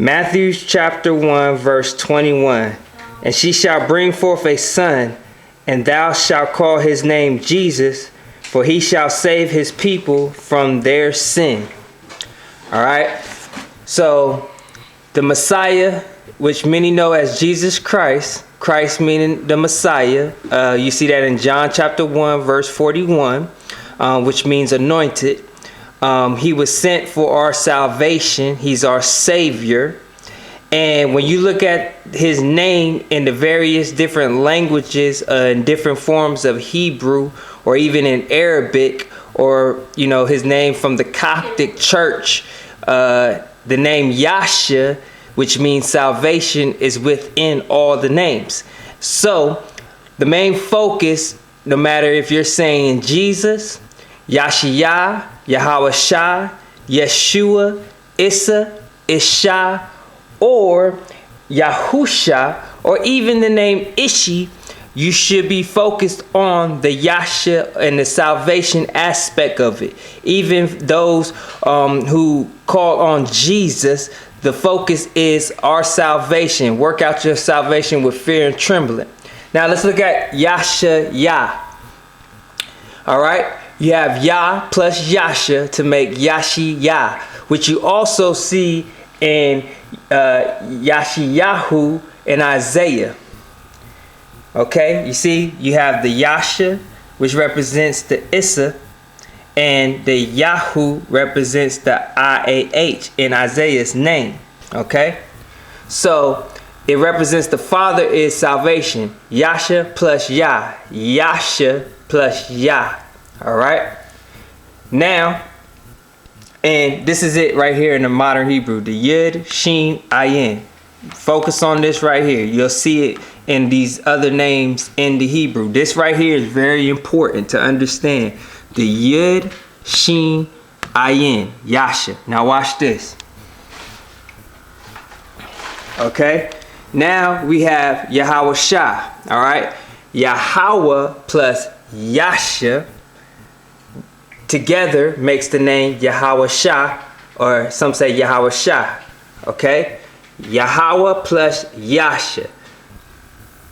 Matthew chapter 1 verse 21. And she shall bring forth a son, and thou shalt call his name Jesus, for he shall save his people from their sin. All right. So the Messiah, which many know as Jesus Christ, Christ meaning the Messiah. You see that in John chapter 1 verse 41, which means anointed. He was sent for our salvation. He's our Savior. And when you look at his name in the various different languages, in different forms of Hebrew, or even in Arabic, or, you know, his name from the Coptic church, the name Yasha, which means salvation, is within all the names. So the main focus, no matter if you're saying Jesus, Yashaya, Yahawashi, Yeshua, Issa, Isha, or Yahusha, or even the name Ishi, you should be focused on the Yasha and the salvation aspect of it. Even those who call on Jesus, the focus is our salvation. Work out your salvation with fear and trembling. Now let's look at Yashaya. All right. You have Yah plus Yasha to make Yashaya, which you also see in Yashayahu in Isaiah. Okay, you see, you have the Yasha, which represents the Issa, and the Yahu represents the IAH in Isaiah's name. Okay, so it represents the Father is salvation. Yasha plus Yah, Yasha plus Yah. All right, now, and this is it right here in the modern Hebrew, the Yud, Shin, Ayin. Focus on this right here. You'll see it in these other names in the Hebrew. This right here is very important to understand. The Yud, Shin, Ayin, Yasha. Now watch this. Okay, now we have Yahawashi. All right, Yahweh plus Yasha together makes the name Yahawashi, or some say Yahawashi. Okay, Yahweh plus Yasha,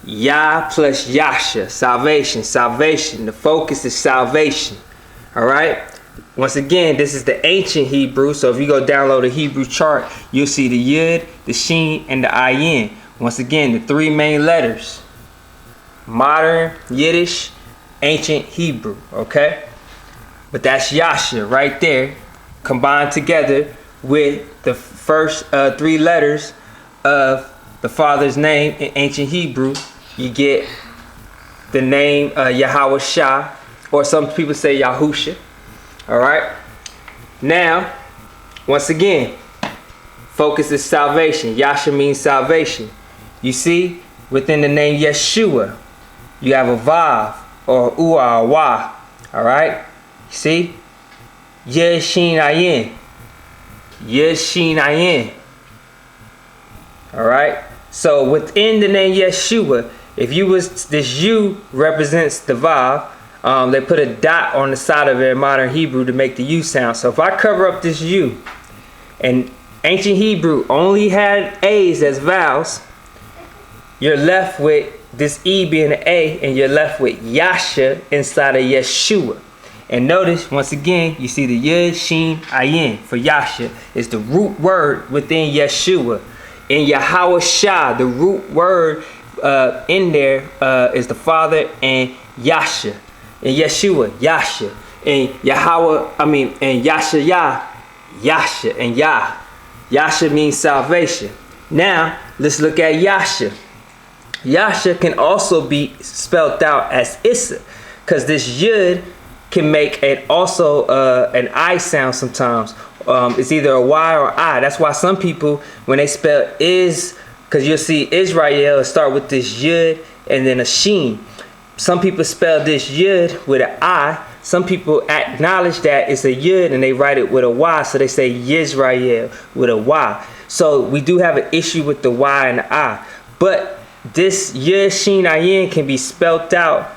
Yah plus Yasha, salvation, salvation. The focus is salvation. All right. Once again, this is the ancient Hebrew. So if you go download a Hebrew chart, you'll see the Yud, the Shin, and the Ayin. Once again, the three main letters: modern Yiddish, ancient Hebrew. Okay. But that's Yasha right there, combined together with the first three letters of the Father's name in ancient Hebrew. You get the name Yahawashi, or some people say Yahusha. All right. Now, once again, focus is salvation. Yasha means salvation. You see, within the name Yeshua, you have a Vav or Ua or Wa. All right. See? Yeshin Ayin. Yeshin Ayin. Alright? So within the name Yeshua, if you was, this U represents the Vav. They put a dot on the side of it in modern Hebrew to make the U sound. So if I cover up this U, and ancient Hebrew only had A's as vowels, you're left with this E being an A, and you're left with Yasha inside of Yeshua. And notice, once again, you see the Yud, Shin, Ayin for Yasha is the root word within Yeshua. In Yahawashi, the root word in there is the Father and Yasha. In Yeshua, Yasha. In in Yashaya, Yasha and Yah. Yasha means salvation. Now, let's look at Yasha. Yasha can also be spelled out as Issa, because this Yud can make an I sound sometimes. It's either a Y or I. That's why some people, when they spell is, because you'll see Israel start with this Yud and then a Shin. Some people spell this Yud with an I. Some people acknowledge that it's a Yud and they write it with a Y, so they say Yisrael with a Y. So we do have an issue with the Y and the I. But this Yud, Shin, Ayin can be spelled out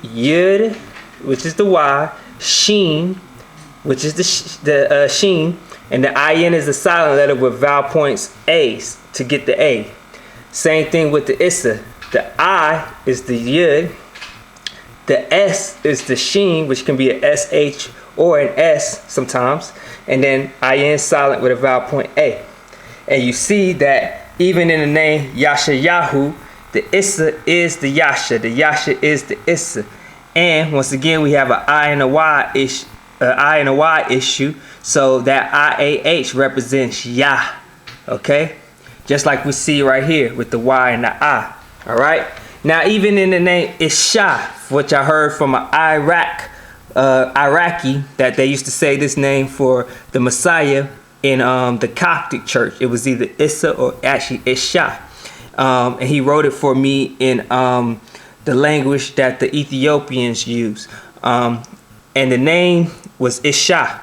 Yud, which is the Y, Shin, which is the Shin, And the ayin is a silent letter with vowel points A's to get the A. Same thing with the Issa. The I is the Yud. The S is the Sheen, which can be a SH or an S sometimes. And then ayin silent with a vowel point A. And you see that even in the name Yashayahu, the Issa is the Yasha. The Yasha is the Issa. And once again, we have an I and a Y issue. So that IAH represents Yah. Okay? Just like we see right here with the Y and the I. Alright? Now even in the name Isha, which I heard from an Iraqi, that they used to say this name for the Messiah in the Coptic church. It was either Issa or actually Isha. And he wrote it for me in the language that the Ethiopians use. And the name was Isha.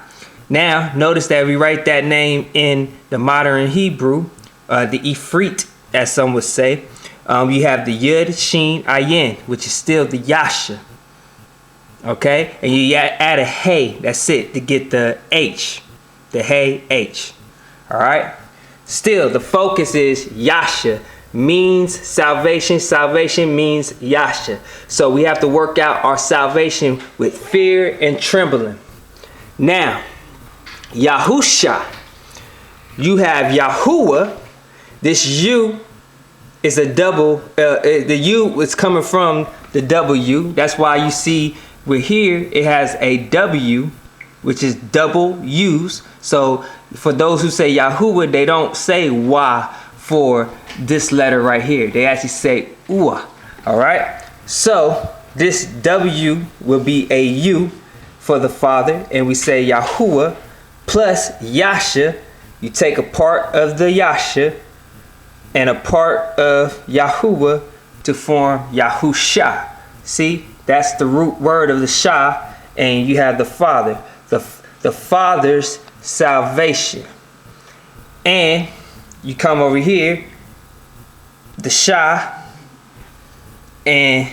Now, notice that we write that name in the modern Hebrew, the Ifrit, as some would say. You have the Yud, Shin, Ayin, which is still the Yasha. Okay? And you add a Hey, that's it, to get the H. The Hey, H. Alright? Still, the focus is Yasha. Means salvation. Salvation means Yasha. So we have to work out our salvation with fear and trembling. Now, Yahusha. You have Yahuwah. This U is a double. The U is coming from the W. That's why you see we're here. It has a W, which is double U's. So for those who say Yahuwah, they don't say Y for this letter right here. They actually say Uah. Alright? So this W will be a U for the Father. And we say Yahuwah plus Yasha. You take a part of the Yasha and a part of Yahuwah to form Yahusha. See? That's the root word of the Shah. And you have the Father. The Father's salvation. And you come over here, the Shah and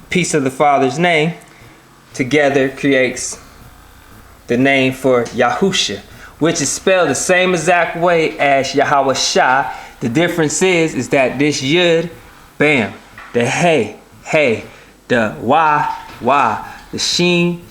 piece of the Father's name together creates the name for Yahusha, which is spelled the same exact way as Yahawashi. The difference is that this Yud, bam, the Hey, the Y, the Sheen,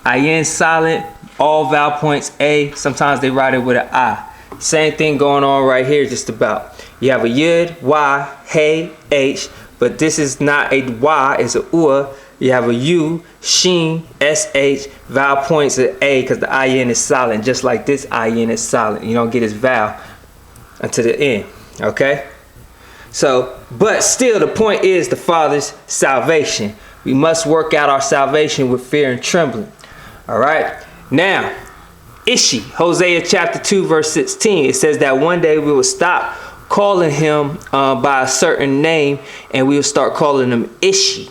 Ayin silent, all vowel points A. Sometimes they write it with an I. Same thing going on right here just about. You have a Yud, Y, Hey, H, but this is not a Y, it's a Ua. You have a U, Sheen, SH, vowel points at A because the IN is silent, just like this IN is silent. You don't get its vowel until the end, okay? So, but still the point is the Father's salvation. We must work out our salvation with fear and trembling, all right? Now, Ishi, Hosea chapter 2 verse 16, it says that one day we will stop calling him by a certain name and we will start calling him Ishi.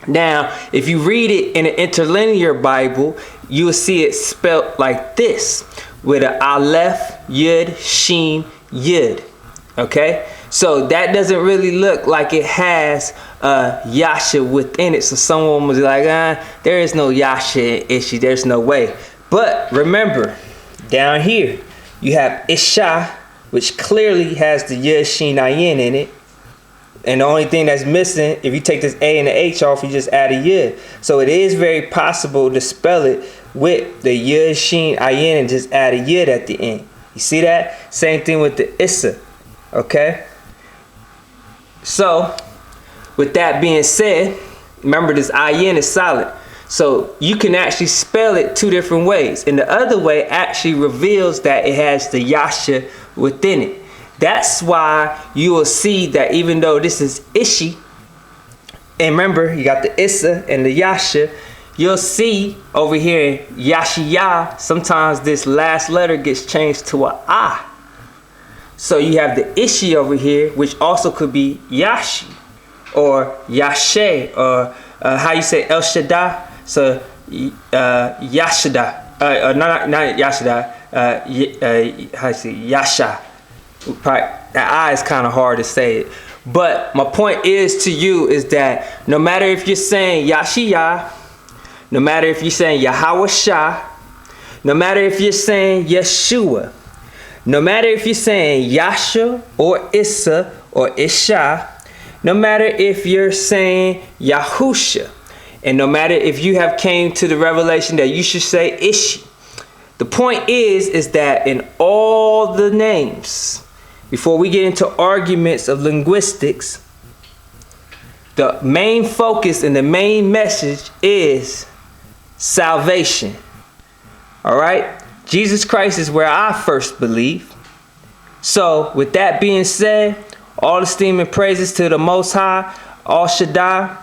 Now, if you read it in an interlinear Bible, you will see it spelled like this with an Aleph, Yud, Sheen, Yud. Okay? So that doesn't really look like it has Yasha within it. So someone was like, there is no Yasha in Ishi. There's no way. But remember, down here, you have Isha, which clearly has the Yud, Sheen, Ayin in it. And the only thing that's missing, if you take this A and the H off, you just add a Yud. So it is very possible to spell it with the Yud, Sheen, Ayin, and just add a Yud at the end. You see that? Same thing with the Issa. Okay? So, with that being said, remember this Ayin is silent. So you can actually spell it two different ways. And the other way actually reveals that it has the Yasha within it. That's why you will see that even though this is Ishi, and remember you got the Issa and the Yasha, you'll see over here Yashaya, sometimes this last letter gets changed to a I. So you have the Ishi over here, which also could be Yashi or Yasha, or how you say El Shaddai. So Yashada, not Yashada, how you say Yasha. The I is kind of hard to say it. But my point is to you is that no matter if you're saying Yashia, no matter if you're saying Yahawashi, no matter if you're saying Yeshua, no matter if you're saying Yasha or Issa or Isha, no matter if you're saying Yahusha, and no matter if you have came to the revelation that you should say Ishi. The point is that in all the names, before we get into arguments of linguistics, the main focus and the main message is salvation. All right? Jesus Christ is where I first believe. So with that being said, all esteem and praises to the Most High, All Shaddai,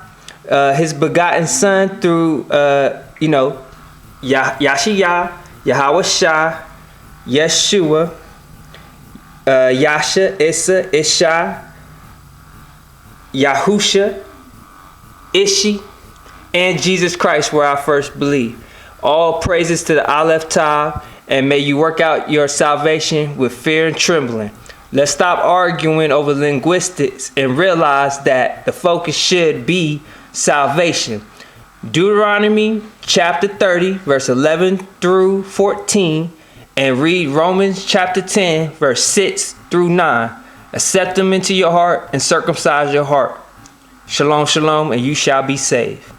his begotten Son through, Yashaya, Yahawashi, Yeshua, Yasha, Issa, Isha, Yahusha, Ishi, and Jesus Christ where I first believe. All praises to the Aleph Tav, and may you work out your salvation with fear and trembling. Let's stop arguing over linguistics and realize that the focus should be salvation. Deuteronomy chapter 30 verse 11 through 14, and read Romans chapter 10 verse 6 through 9. Accept them into your heart and circumcise your heart. Shalom, shalom, and you shall be saved.